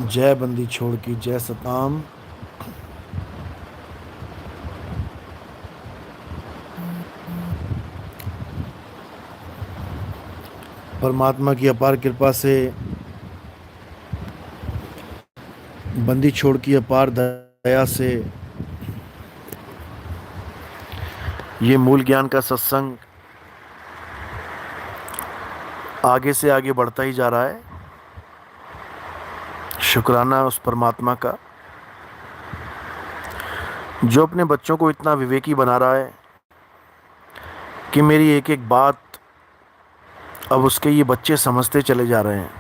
जय बंदी छोड़ की जय सताम। परमात्मा की अपार कृपा से बंदी छोड़ की अपार दया से ये मूल ज्ञान का सत्संग आगे से आगे बढ़ता ही जा रहा है। शुक्राना उस परमात्मा का जो अपने बच्चों को इतना विवेकी बना रहा है कि मेरी एक एक बात अब उसके ये बच्चे समझते चले जा रहे हैं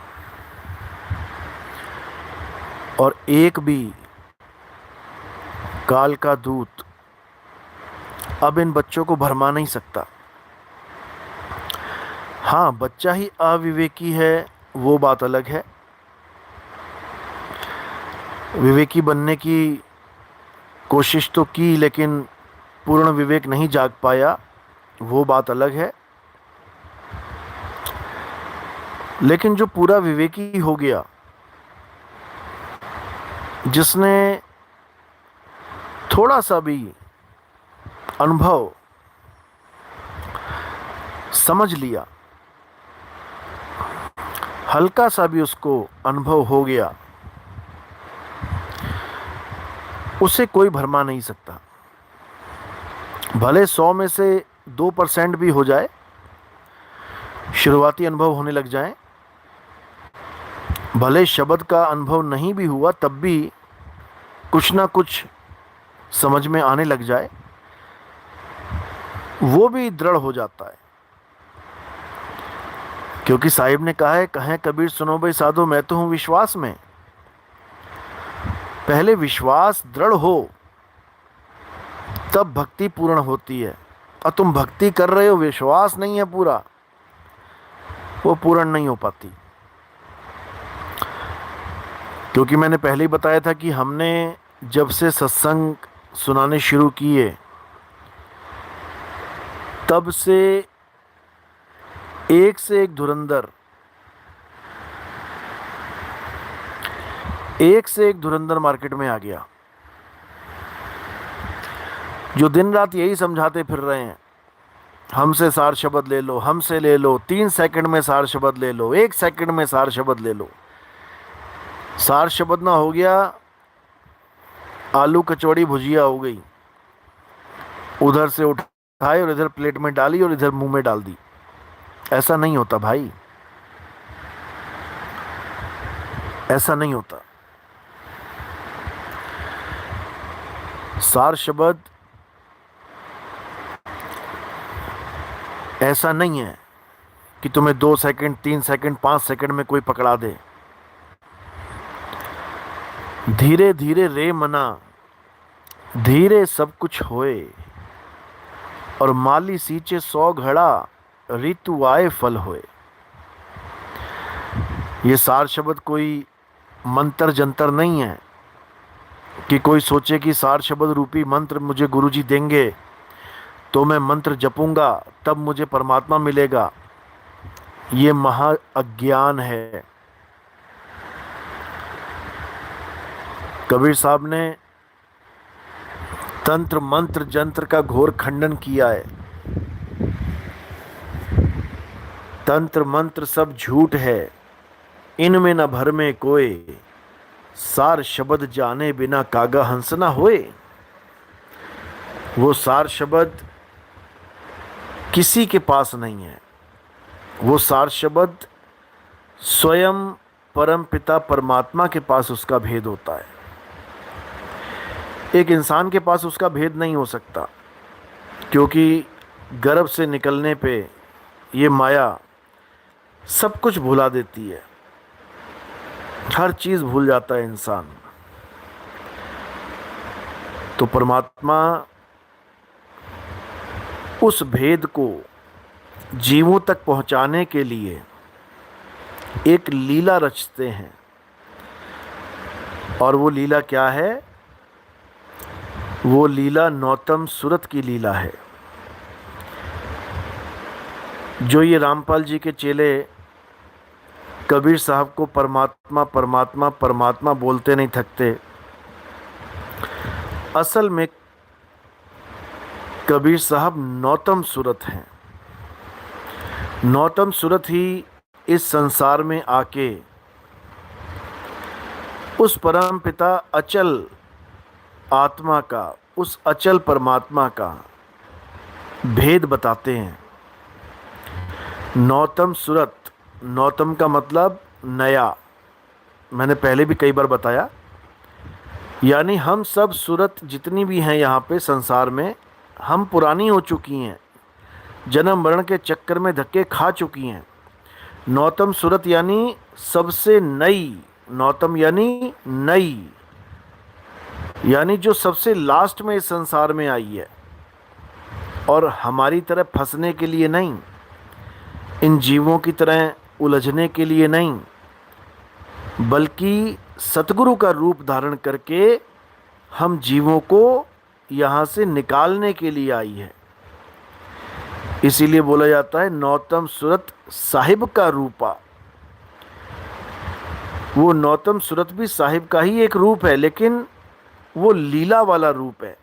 और एक भी काल का दूत अब इन बच्चों को भरमा नहीं सकता। हाँ, बच्चा ही अविवेकी है वो बात अलग है। विवेकी बनने की कोशिश तो की लेकिन पूर्ण विवेक नहीं जाग पाया, वो बात अलग है। लेकिन जो पूरा विवेकी हो गया, जिसने थोड़ा सा भी अनुभव समझ लिया, हल्का सा भी उसको अनुभव हो गया, उसे कोई भरमा नहीं सकता। भले 100 में से 2% भी हो जाए, शुरुआती अनुभव होने लग जाए, भले शब्द का अनुभव नहीं भी हुआ तब भी कुछ ना कुछ समझ में आने लग जाए, वो भी दृढ़ हो जाता है। क्योंकि साहिब ने कहा है, कहें कबीर सुनो भाई साधो मैं तो हूं विश्वास में। पहले विश्वास दृढ़ हो तब भक्ति पूर्ण होती है। और तुम भक्ति कर रहे हो, विश्वास नहीं है पूरा, वो पूर्ण नहीं हो पाती। क्योंकि मैंने पहले ही बताया था कि हमने जब से सत्संग सुनाने शुरू किए तब से एक धुरंधर मार्केट में आ गया, जो दिन रात यही समझाते फिर रहे हैं, हमसे सार शब्द ले लो, हमसे ले लो, 3 सेकंड में सार शब्द ले लो, 1 सेकंड में सार शब्द ले लो। सार शब्द ना हो गया, आलू कचौड़ी भुजिया हो गई, उधर से उठाई और इधर प्लेट में डाली और इधर मुंह में डाल दी। ऐसा नहीं होता भाई, ऐसा नहीं होता। सार शब्द ऐसा नहीं है कि तुम्हें 2 सेकंड 3 सेकंड 5 सेकंड में कोई पकड़ा दे। धीरे धीरे रे मना, धीरे सब कुछ होए, और माली सींचे 100 घड़ा, ऋतु आए फल होए। ये सार शब्द कोई मंत्र जंतर नहीं है कि कोई सोचे कि सार शब्द रूपी मंत्र मुझे गुरुजी देंगे तो मैं मंत्र जपूंगा तब मुझे परमात्मा मिलेगा। ये महा अज्ञान है। कबीर साहब ने तंत्र मंत्र जंत्र का घोर खंडन किया है। तंत्र मंत्र सब झूठ है, इनमें न भर में कोई, सार शब्द जाने बिना कागा हंस ना होए। वो सार शब्द किसी के पास नहीं है, वो सार शब्द स्वयं परम पिता परमात्मा के पास उसका भेद होता है। एक इंसान के पास उसका भेद नहीं हो सकता, क्योंकि गर्भ से निकलने पे ये माया सब कुछ भुला देती है, हर चीज़ भूल जाता है इंसान। तो परमात्मा उस भेद को जीवों तक पहुंचाने के लिए एक लीला रचते हैं। और वो लीला क्या है? वो लीला नौतम सूरत की लीला है। जो ये रामपाल जी के चेले कबीर साहब को परमात्मा परमात्मा परमात्मा बोलते नहीं थकते। असल में कबीर साहब नौतम सूरत हैं। नौतम सूरत ही इस संसार में आके उस परम पिता अचल आत्मा का, उस अचल परमात्मा का भेद बताते हैं। नौतम सूरत, नौतम का मतलब नया, मैंने पहले भी कई बार बताया। यानी हम सब सूरत जितनी भी हैं यहाँ पे संसार में, हम पुरानी हो चुकी हैं, जन्म मरण के चक्कर में धक्के खा चुकी हैं। नौतम सूरत यानी सबसे नई, नौतम यानी नई, यानी जो सबसे लास्ट में इस संसार में आई है, और हमारी तरह फंसने के लिए नहीं, इन जीवों की तरह उलझने के लिए नहीं, बल्कि सतगुरु का रूप धारण करके हम जीवों को यहाँ से निकालने के लिए आई है। इसीलिए बोला जाता है नौतम सूरत साहिब का रूपा। वो नौतम सूरत भी साहिब का ही एक रूप है, लेकिन वो लीला वाला रूप है,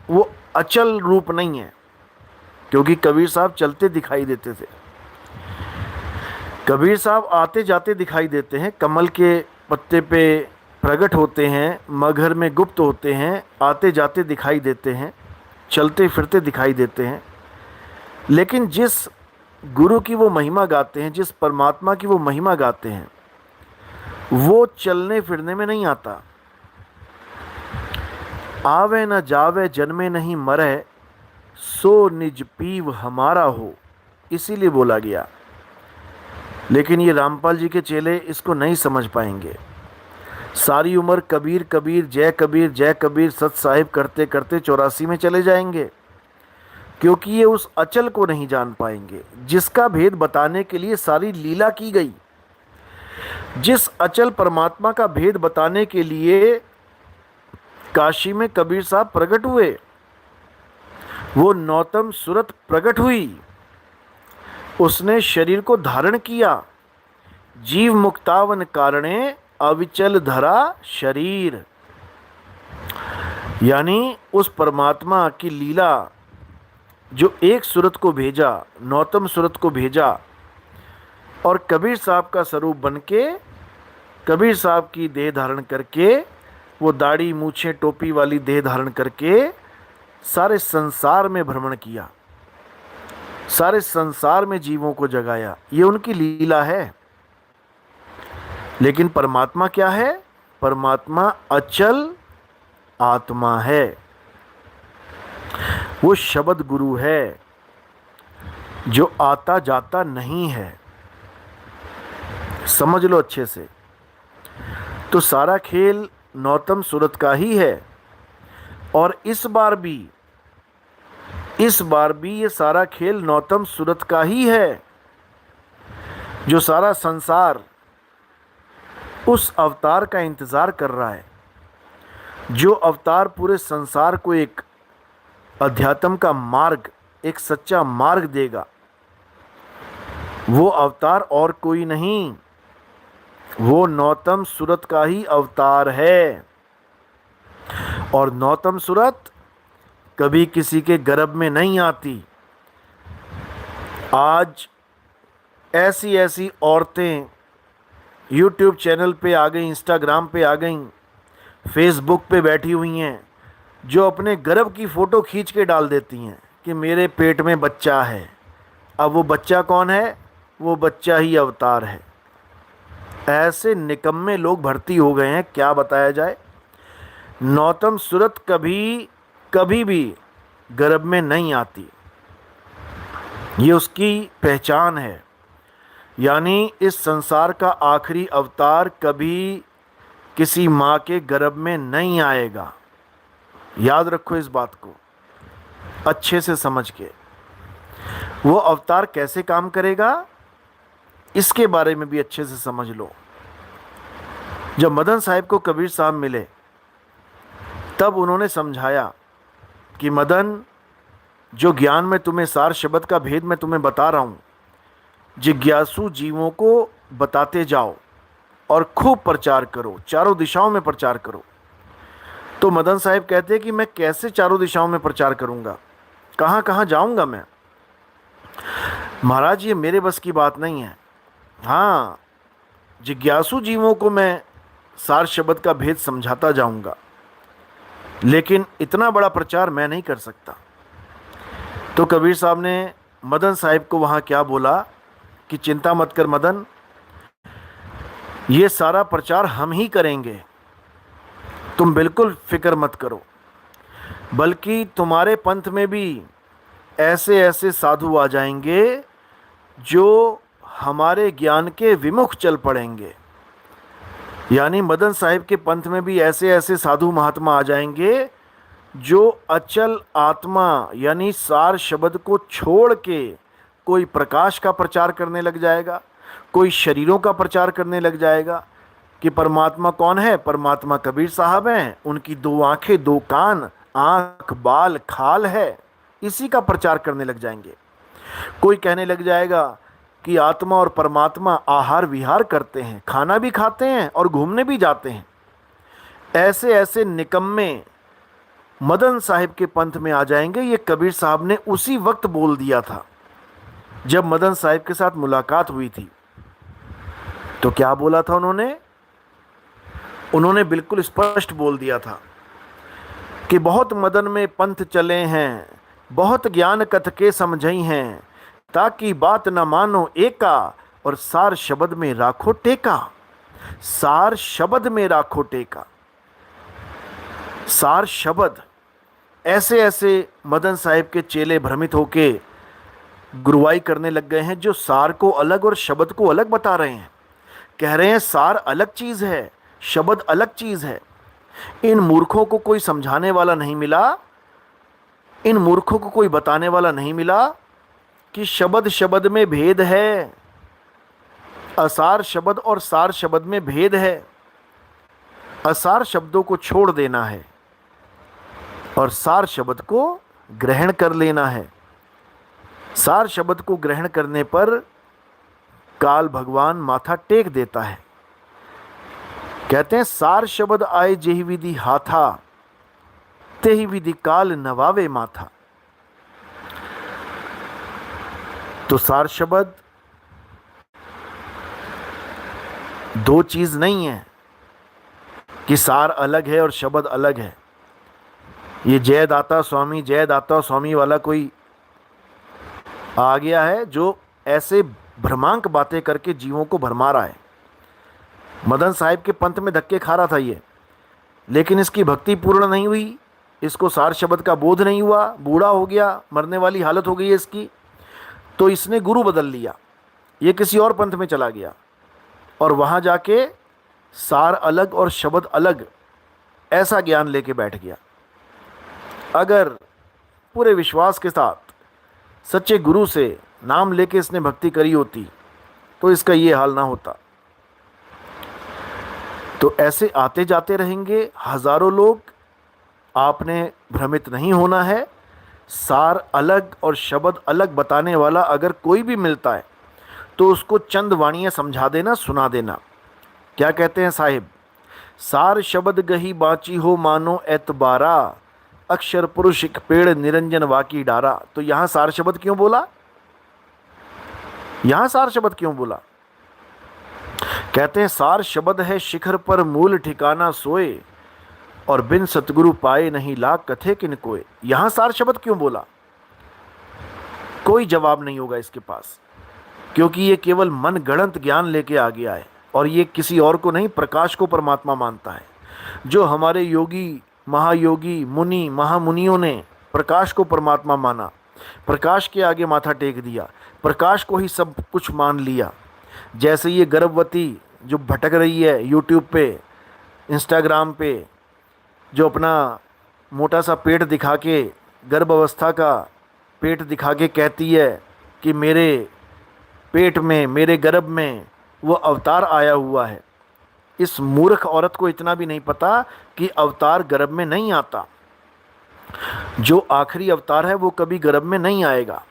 वो अचल रूप नहीं है। क्योंकि कबीर साहब चलते दिखाई देते थे, कबीर साहब आते जाते दिखाई देते हैं, कमल के पत्ते पे प्रकट होते हैं, मगर में गुप्त होते हैं, आते जाते दिखाई देते हैं, चलते फिरते दिखाई देते हैं। लेकिन जिस गुरु की वो महिमा गाते हैं, जिस परमात्मा की वो महिमा गाते हैं, वो चलने फिरने में नहीं आता। आवे न जावे जन्मे नहीं मरे, सो निज पीव हमारा हो, इसीलिए बोला गया। लेकिन ये रामपाल जी के चेले इसको नहीं समझ पाएंगे। सारी उम्र कबीर कबीर जय कबीर सत साहिब करते करते 84 में चले जाएंगे, क्योंकि ये उस अचल को नहीं जान पाएंगे जिसका भेद बताने के लिए सारी लीला की गई। जिस अचल परमात्मा का भेद बताने के लिए काशी में कबीर साहब प्रकट हुए, वो नौतम सूरत प्रकट हुई, उसने शरीर को धारण किया। जीव मुक्तावन कारणे अविचल धरा शरीर, यानी उस परमात्मा की लीला जो एक सूरत को भेजा, नौतम सूरत को भेजा, और कबीर साहब का स्वरूप बनके, कबीर साहब की देह धारण करके, वो दाढ़ी मूछे टोपी वाली देह धारण करके सारे संसार में भ्रमण किया, सारे संसार में जीवों को जगाया। ये उनकी लीला है। लेकिन परमात्मा क्या है? परमात्मा अचल आत्मा है, वो शब्द गुरु है जो आता जाता नहीं है। समझ लो अच्छे से। तो सारा खेल नौतम सूरत का ही है, और इस बार भी ये सारा खेल नौतम सूरत का ही है। जो सारा संसार उस अवतार का इंतज़ार कर रहा है, जो अवतार पूरे संसार को एक अध्यात्म का मार्ग, एक सच्चा मार्ग देगा, वो अवतार और कोई नहीं, वो नौतम सूरत का ही अवतार है। और नौतम सूरत कभी किसी के गर्भ में नहीं आती। आज ऐसी ऐसी औरतें YouTube चैनल पे आ गई, इंस्टाग्राम पे आ गई, फेसबुक पे बैठी हुई हैं, जो अपने गर्भ की फ़ोटो खींच के डाल देती हैं कि मेरे पेट में बच्चा है। अब वो बच्चा कौन है? वो बच्चा ही अवतार है। ऐसे निकम्मे लोग भर्ती हो गए हैं, क्या बताया जाए। नौतम सूरत कभी भी गर्भ में नहीं आती, ये उसकी पहचान है। यानी इस संसार का आखिरी अवतार कभी किसी माँ के गर्भ में नहीं आएगा। याद रखो इस बात को अच्छे से समझ के। वो अवतार कैसे काम करेगा, इसके बारे में भी अच्छे से समझ लो। जब मदन साहिब को कबीर साहब मिले, तब उन्होंने समझाया कि मदन, जो ज्ञान में तुम्हें, सार शब्द का भेद मैं तुम्हें बता रहा हूँ, जिज्ञासु जीवों को बताते जाओ और खूब प्रचार करो, चारों दिशाओं में प्रचार करो। तो मदन साहब कहते हैं कि मैं कैसे चारों दिशाओं में प्रचार करूंगा, कहाँ कहाँ जाऊंगा मैं? महाराज ये मेरे बस की बात नहीं है। हाँ, जिज्ञासु जीवों को मैं सार शब्द का भेद समझाता जाऊंगा, लेकिन इतना बड़ा प्रचार मैं नहीं कर सकता। तो कबीर साहब ने मदन साहिब को वहाँ क्या बोला कि चिंता मत कर मदन, ये सारा प्रचार हम ही करेंगे, तुम बिल्कुल फिक्र मत करो। बल्कि तुम्हारे पंथ में भी ऐसे ऐसे साधु आ जाएंगे जो हमारे ज्ञान के विमुख चल पड़ेंगे। यानी मदन साहिब के पंथ में भी ऐसे ऐसे साधु महात्मा आ जाएंगे जो अचल आत्मा यानी सार शब्द को छोड़ के कोई प्रकाश का प्रचार करने लग जाएगा, कोई शरीरों का प्रचार करने लग जाएगा कि परमात्मा कौन है, परमात्मा कबीर साहब हैं, उनकी दो आंखें दो कान आंख बाल खाल है, इसी का प्रचार करने लग जाएंगे। कोई कहने लग जाएगा कि आत्मा और परमात्मा आहार विहार करते हैं, खाना भी खाते हैं और घूमने भी जाते हैं। ऐसे ऐसे निकम्मे मदन साहिब के पंथ में आ जाएंगे। ये कबीर साहब ने उसी वक्त बोल दिया था जब मदन साहिब के साथ मुलाकात हुई थी। तो क्या बोला था उन्होंने बिल्कुल स्पष्ट बोल दिया था कि बहुत मदन में पंथ चले हैं, बहुत ज्ञान कथ के समझई हैं, ताकि बात न मानो एका, और सार शब्द में राखो टेका। सार शब्द में राखो टेका। सार शब्द। ऐसे ऐसे मदन साहिब के चेले भ्रमित होके गुरुवाई करने लग गए हैं, जो सार को अलग और शब्द को अलग बता रहे हैं। कह रहे हैं सार अलग चीज है, शब्द अलग चीज है। इन मूर्खों को कोई समझाने वाला नहीं मिला, इन मूर्खों को कोई बताने वाला नहीं मिला कि शब्द शब्द में भेद है, असार शब्द और सार शब्द में भेद है। असार शब्दों को छोड़ देना है और सार शब्द को ग्रहण कर लेना है। सार शब्द को ग्रहण करने पर काल भगवान माथा टेक देता है। कहते हैं सार शब्द आए जेहि विधि हाथा, तेहि विधि काल नवावे माथा। तो सार शब्द दो चीज नहीं है कि सार अलग है और शब्द अलग है। ये जयदाता स्वामी वाला कोई आ गया है जो ऐसे भ्रमांक बातें करके जीवों को भरमा रहा है। मदन साहिब के पंथ में धक्के खा रहा था ये, लेकिन इसकी भक्ति पूर्ण नहीं हुई, इसको सार शब्द का बोध नहीं हुआ, बूढ़ा हो गया, मरने वाली हालत हो गई है इसकी। तो इसने गुरु बदल लिया, ये किसी और पंथ में चला गया और वहाँ जाके सार अलग और शब्द अलग ऐसा ज्ञान लेके बैठ गया। अगर पूरे विश्वास के साथ सच्चे गुरु से नाम लेके इसने भक्ति करी होती तो इसका ये हाल ना होता। तो ऐसे आते जाते रहेंगे हजारों लोग, आपने भ्रमित नहीं होना है। सार अलग और शब्द अलग बताने वाला अगर कोई भी मिलता है तो उसको चंद वाणियाँ समझा देना, सुना देना। क्या कहते हैं साहिब, सार शब्द गही बाची हो मानो एतबारा, अक्षर पुरुष एक पेड़ निरंजन वाकी डारा। तो यहां सार शब्द क्यों बोला? यहां सार शब्द क्यों बोला? कहते हैं सार शब्द है शिखर पर मूल ठिकाना सोए, और बिन सतगुरु पाए नहीं लाग कथे किन कोय। यहां सार शब्द क्यों बोला? कोई जवाब नहीं होगा इसके पास, क्योंकि ये केवल मन गणंत ज्ञान लेके आ गया है और ये किसी और को नहीं, प्रकाश को परमात्मा मानता है। जो हमारे योगी महायोगी मुनि महामुनियों ने प्रकाश को परमात्मा माना, प्रकाश के आगे माथा टेक दिया, प्रकाश को ही सब कुछ मान लिया। जैसे ये गर्भवती जो भटक रही है यूट्यूब पे, इंस्टाग्राम पे, जो अपना मोटा सा पेट दिखा के, गर्भ अवस्था का पेट दिखा के कहती है कि मेरे पेट में, मेरे गर्भ में वो अवतार आया हुआ है। इस मूर्ख औरत को इतना भी नहीं पता कि अवतार गर्भ में नहीं आता। जो आखिरी अवतार है वो कभी गर्भ में नहीं आएगा,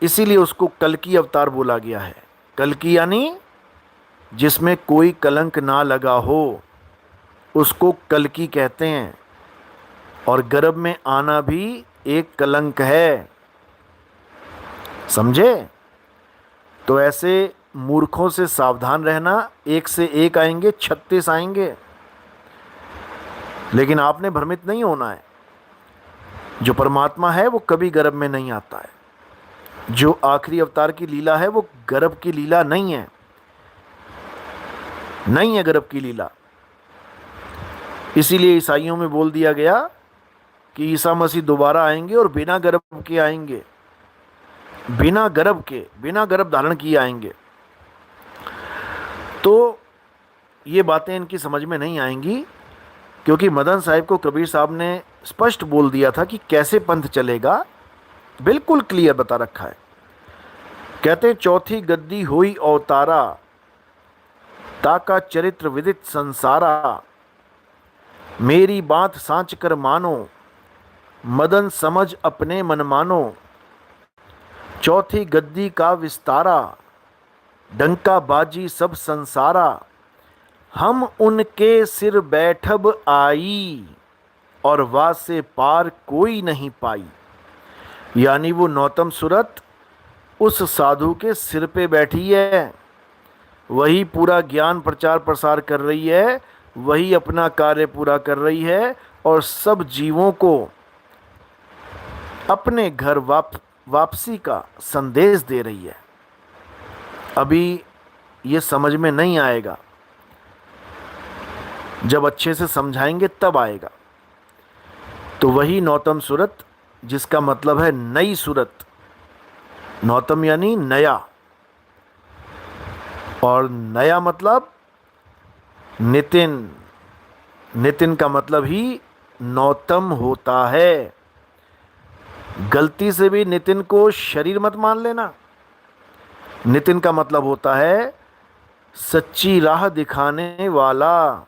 इसीलिए उसको कल्कि अवतार बोला गया है। कल्कि यानी जिसमें कोई कलंक ना लगा हो उसको कल्कि कहते हैं। और गर्भ में आना भी एक कलंक है, समझे? तो ऐसे मूर्खों से सावधान रहना। एक से एक आएंगे, 36 आएंगे, लेकिन आपने भ्रमित नहीं होना है। जो परमात्मा है वो कभी गर्भ में नहीं आता है। जो आखिरी अवतार की लीला है वो गर्भ की लीला नहीं है, नहीं है गर्भ की लीला। इसीलिए ईसाइयों में बोल दिया गया कि ईसा मसीह दोबारा आएंगे और बिना गर्भ के आएंगे, बिना गर्भ के, बिना गर्भ धारण किए आएंगे। तो ये बातें इनकी समझ में नहीं आएंगी, क्योंकि मदन साहिब को कबीर साहब ने स्पष्ट बोल दिया था कि कैसे पंथ चलेगा, बिल्कुल क्लियर बता रखा है। कहते हैं चौथी गद्दी हुई अवतारा, ताका चरित्र विदित संसारा, मेरी बात सांच कर मानो, मदन समझ अपने मन मानो, चौथी गद्दी का विस्तारा, डंका बाजी सब संसारा, हम उनके सिर बैठब आई, और वाह से पार कोई नहीं पाई। यानी वो नौतम सूरत उस साधु के सिर पे बैठी है, वही पूरा ज्ञान प्रचार प्रसार कर रही है, वही अपना कार्य पूरा कर रही है, और सब जीवों को अपने घर वापसी का संदेश दे रही है। अभी ये समझ में नहीं आएगा, जब अच्छे से समझाएंगे तब आएगा। तो वही नौतम सूरत, जिसका मतलब है नई सूरत। नौतम यानी नया, और नया मतलब नितिन। नितिन का मतलब ही नौतम होता है। गलती से भी नितिन को शरीर मत मान लेना। नितिन का मतलब होता है सच्ची राह दिखाने वाला।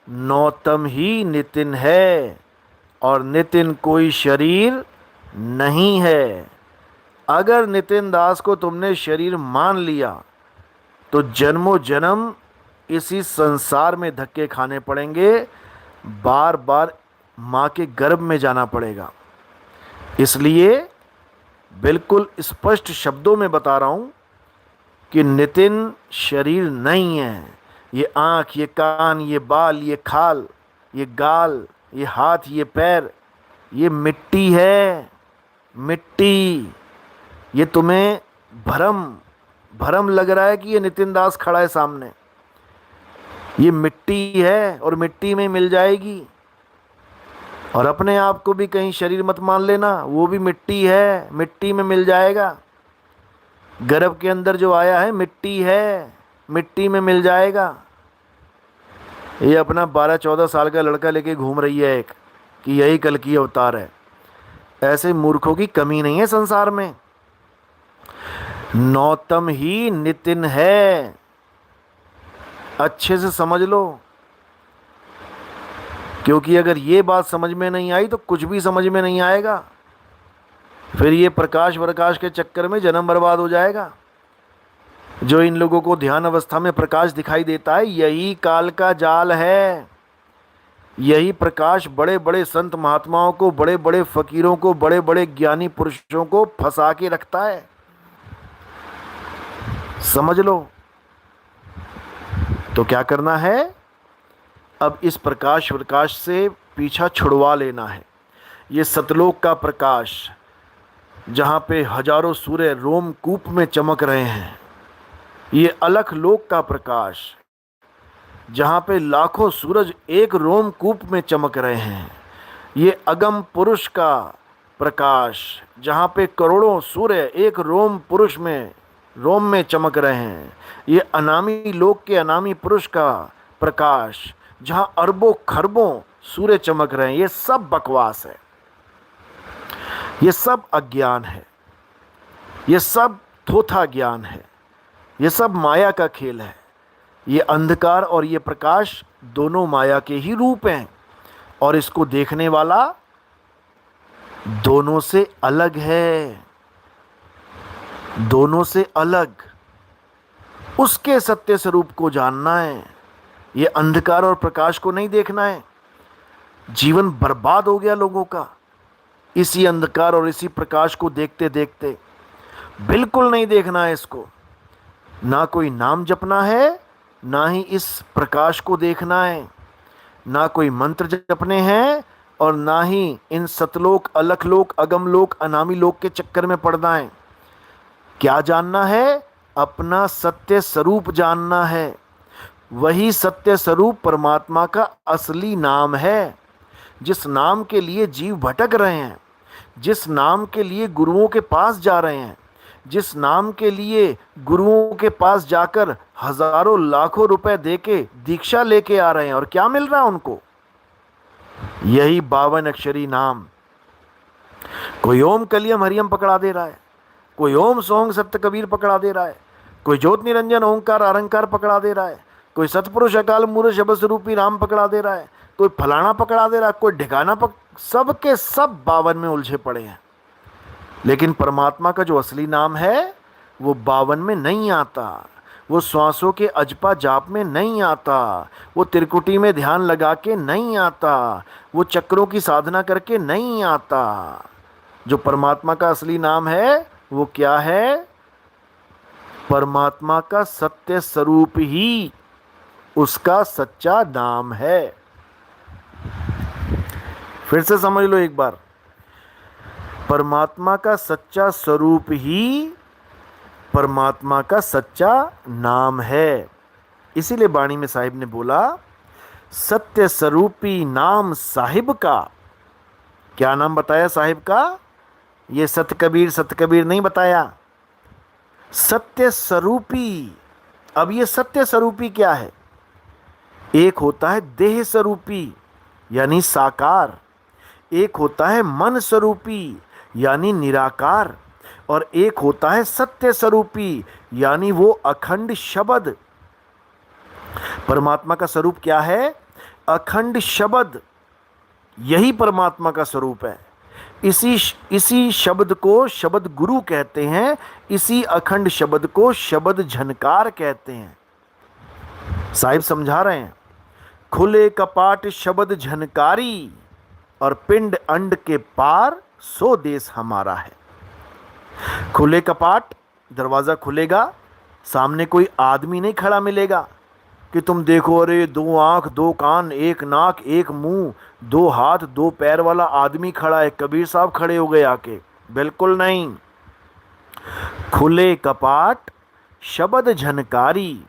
नौतम ही नितिन है, और नितिन कोई शरीर नहीं है। अगर नितिन दास को तुमने शरीर मान लिया तो जन्मों जन्म इसी संसार में धक्के खाने पड़ेंगे, बार बार माँ के गर्भ में जाना पड़ेगा। इसलिए बिल्कुल स्पष्ट शब्दों में बता रहा हूँ कि नितिन शरीर नहीं है। ये आँख, ये कान, ये बाल, ये खाल, ये गाल, ये हाथ, ये पैर, ये मिट्टी है, मिट्टी। ये तुम्हें भ्रम लग रहा है कि ये नितिन दास खड़ा है सामने। ये मिट्टी है और मिट्टी में मिल जाएगी। और अपने आप को भी कहीं शरीर मत मान लेना, वो भी मिट्टी है, मिट्टी में मिल जाएगा। गर्भ के अंदर जो आया है मिट्टी है, मिट्टी में मिल जाएगा। ये अपना 12-14 साल का लड़का लेके घूम रही है एक, कि यही कल की अवतार है। ऐसे मूर्खों की कमी नहीं है संसार में। नौतम ही नितिन है, अच्छे से समझ लो। क्योंकि अगर ये बात समझ में नहीं आई तो कुछ भी समझ में नहीं आएगा। फिर ये प्रकाश के चक्कर में जन्म बर्बाद हो जाएगा। जो इन लोगों को ध्यान अवस्था में प्रकाश दिखाई देता है, यही काल का जाल है। यही प्रकाश बड़े बड़े संत महात्माओं को, बड़े बड़े फकीरों को, बड़े बड़े ज्ञानी पुरुषों को फंसा के रखता है। समझ लो। तो क्या करना है? अब इस प्रकाश से पीछा छुड़वा लेना है। ये सतलोक का प्रकाश, जहाँ पे हजारों सूर्य रोमकूप में चमक रहे हैं। ये अलख लोक का प्रकाश, जहाँ पे लाखों सूरज एक रोमकूप में चमक रहे हैं। ये अगम पुरुष का प्रकाश, जहाँ पे करोड़ों सूर्य एक रोम में चमक रहे हैं। ये अनामी लोक के अनामी पुरुष का प्रकाश, जहाँ अरबों खरबों सूर्य चमक रहे हैं। ये सब बकवास है, ये सब अज्ञान है, ये सब थोथा ज्ञान है, ये सब माया का खेल है। ये अंधकार और ये प्रकाश दोनों माया के ही रूप हैं, और इसको देखने वाला दोनों से अलग है, दोनों से अलग। उसके सत्य स्वरूप को जानना है। ये अंधकार और प्रकाश को नहीं देखना है। जीवन बर्बाद हो गया लोगों का इसी अंधकार और इसी प्रकाश को देखते देखते। बिल्कुल नहीं देखना है इसको। ना कोई नाम जपना है, ना ही इस प्रकाश को देखना है, ना कोई मंत्र जपने हैं, और ना ही इन सतलोक, अलखलोक, अगमलोक, अनामी लोक के चक्कर में पड़ना है। क्या जानना है? अपना सत्य स्वरूप जानना है। वही सत्य स्वरूप परमात्मा का असली नाम है। जिस नाम के लिए जीव भटक रहे हैं, जिस नाम के लिए गुरुओं के पास जा रहे हैं, जिस नाम के लिए गुरुओं के पास जाकर हजारों लाखों रुपए देके दीक्षा लेके आ रहे हैं, और क्या मिल रहा है उनको? यही 52 अक्षरी नाम। कोई ओम कलियम हरियम पकड़ा दे रहा है, कोई ओम सोहंग सत्य कबीर पकड़ा दे रहा है, कोई ज्योत निरंजन ओंकार अहंकार पकड़ा दे रहा है, कोई सतपुरुष अकाल मूर्त शब्द स्वरूपी राम पकड़ा दे रहा है, कोई फलाना पकड़ा दे रहा है, कोई ढिकाना सबके सब 52 में उलझे पड़े हैं। लेकिन परमात्मा का जो असली नाम है वो 52 में नहीं आता, वो श्वासों के अजपा जाप में नहीं आता, वो त्रिकुटी में ध्यान लगा के नहीं आता, वो चक्रों की साधना करके नहीं आता। जो परमात्मा का असली नाम है वो क्या है? परमात्मा का सत्य स्वरूप ही उसका सच्चा नाम है। फिर से समझ लो एक बार, परमात्मा का सच्चा स्वरूप ही परमात्मा का सच्चा नाम है। इसीलिए बाणी में साहिब ने बोला, सत्य स्वरूपी नाम साहिब का। क्या नाम बताया साहिब का? ये सत कबीर नहीं बताया, सत्य स्वरूपी। अब ये सत्य स्वरूपी क्या है? एक होता है देह स्वरूपी यानी साकार, एक होता है मन स्वरूपी यानी निराकार, और एक होता है सत्य स्वरूपी यानी वो अखंड शब्द। परमात्मा का स्वरूप क्या है? अखंड शब्द। यही परमात्मा का स्वरूप है। इसी शब्द को शब्द गुरु कहते हैं, इसी अखंड शब्द को शब्द झनकार कहते हैं। साहिब समझा रहे हैं, खुले कपाट शब्द झनकारी, और पिंड अंड के पार सो देश हमारा है। खुले कपाट, दरवाजा खुलेगा, सामने कोई आदमी नहीं खड़ा मिलेगा कि तुम देखो अरे 2 आंख 2 कान 1 नाक 1 मुंह 2 हाथ 2 पैर वाला आदमी खड़ा है, कबीर साहब खड़े हो गए आके। बिल्कुल नहीं। खुले कपाट शब्द झनकारी,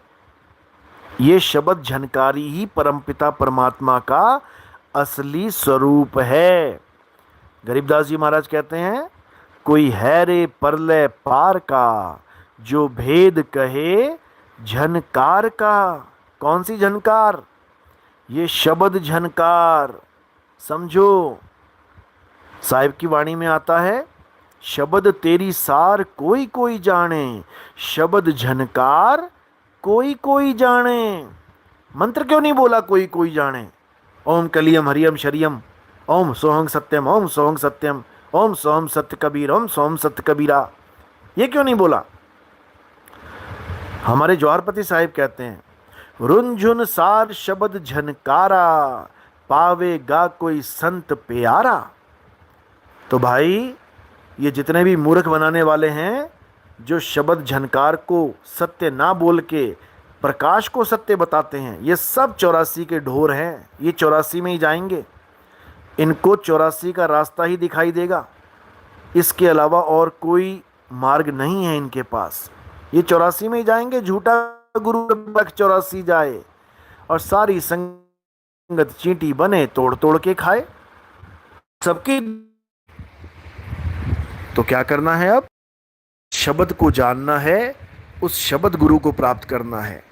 ये शब्द झनकारी ही परमपिता परमात्मा का असली स्वरूप है। गरीबदास जी महाराज कहते हैं, कोई है रे परलय पार का, जो भेद कहे झनकार का। कौन सी झनकार? ये शब्द झनकार। समझो, साहिब की वाणी में आता है, शब्द तेरी सार कोई कोई जाने, शब्द झनकार कोई कोई जाने। मंत्र क्यों नहीं बोला कोई कोई जाने? ओम कलियम हरियम शरियम, ओम सोहंग सत्यम, ओम सोहंग सत्यम, ओम सोहम सत्य कबीर, ओम सोहम सत्य कबीरा। ये क्यों नहीं बोला? हमारे जौहरपति साहिब कहते हैं, रुंझुन सार शब्द झनकारा, पावेगा कोई संत प्यारा। तो भाई, ये जितने भी मूर्ख बनाने वाले हैं, जो शब्द झनकार को सत्य ना बोल के प्रकाश को सत्य बताते हैं, ये सब 84 के ढोर हैं। ये 84 में ही जाएंगे। इनको 84 का रास्ता ही दिखाई देगा, इसके अलावा और कोई मार्ग नहीं है इनके पास। ये 84 में ही जाएंगे। झूठा गुरु 84 जाए और सारी संगत चींटी बने, तोड़ तोड़ के खाए सबकी। तो क्या करना है? अब शब्द को जानना है, उस शब्द गुरु को प्राप्त करना है।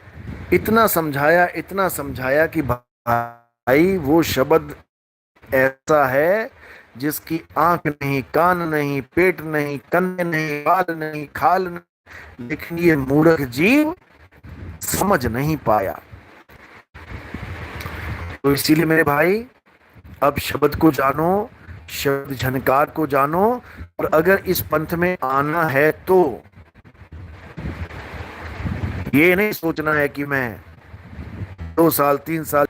इतना समझाया कि भाई वो शब्द ऐसा है जिसकी आंख नहीं, कान नहीं, पेट नहीं, कंधे नहीं, बाल नहीं, खाल नहीं, लेकिन ये मूर्ख जीव समझ नहीं पाया। तो इसीलिए मेरे भाई, अब शब्द को जानो, शब्द झनकार को जानो, और अगर इस पंथ में आना है तो ये नहीं सोचना है कि मैं 2 साल 3 साल,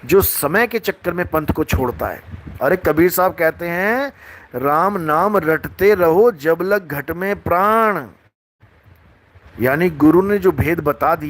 जो समय के चक्कर में पंथ को छोड़ता है। अरे कबीर साहब कहते हैं राम नाम रटते रहो जब लग घट में प्राण। यानी गुरु ने जो भेद बता दिया